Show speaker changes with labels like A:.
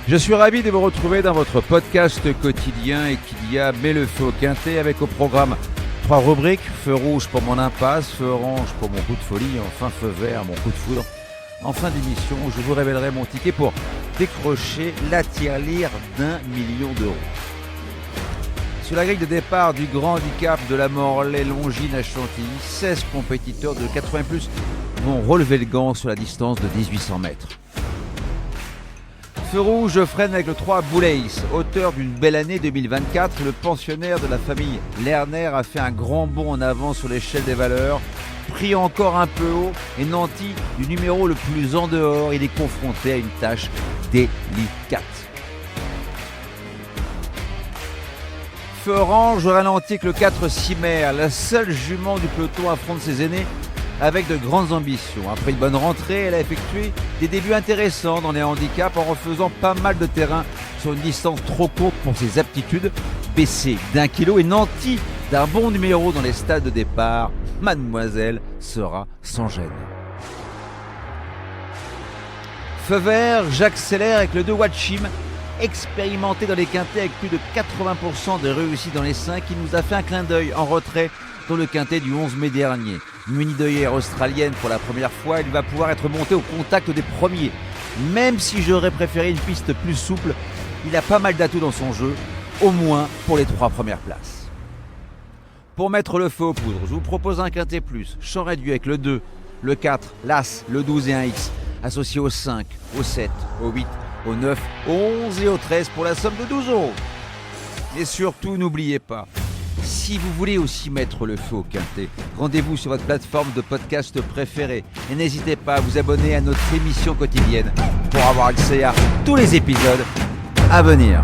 A: Je suis ravi de vous retrouver dans votre podcast quotidien et qu'il y a met le feu au quintet avec au programme 3 rubriques, feu rouge pour mon impasse, feu orange pour mon coup de folie, enfin feu vert, mon coup de foudre. En fin d'émission, je vous révélerai mon ticket pour décrocher la tirelire d'1 million d'euros. Sur la grille de départ du Grand Handicap de la Morlaix Longines à Chantilly, 16 compétiteurs de 80+, vont relever le gant sur la distance de 1800 mètres. Feu rouge, je freine avec le 3 Boulais. Auteur d'une belle année 2024, le pensionnaire de la famille Lerner a fait un grand bond en avant sur l'échelle des valeurs. Pris encore un peu haut et nanti du numéro le plus en dehors, il est confronté à une tâche délicate. Feu orange, je ralentis avec le 4 Cimère. La seule jument du peloton affronte ses aînés avec de grandes ambitions. Après une bonne rentrée, elle a effectué des débuts intéressants dans les handicaps en refaisant pas mal de terrain sur une distance trop courte pour ses aptitudes, baissée d'1 kilo et nantie d'un bon numéro dans les stades de départ. Mademoiselle sera sans gêne. Feu vert, j'accélère avec le 2 Watchim, expérimenté dans les quintets avec plus de 80% de réussite dans les 5, il nous a fait un clin d'œil en retrait dans le quintet du 11 mai dernier. Muni d'œillère australienne pour la première fois, il va pouvoir être monté au contact des premiers. Même si j'aurais préféré une piste plus souple, il a pas mal d'atouts dans son jeu, au moins pour les 3 premières places. Pour mettre le feu aux poudres, je vous propose un quintet plus, champ réduit avec le 2, le 4, l'As, le 12 et un X, associé au 5, au 7, au 8, au 9, au 11 et au 13 pour la somme de 12 €. Et surtout, n'oubliez pas, si vous voulez aussi mettre le feu au quintet, rendez-vous sur votre plateforme de podcast préférée et n'hésitez pas à vous abonner à notre émission quotidienne pour avoir accès à tous les épisodes à venir.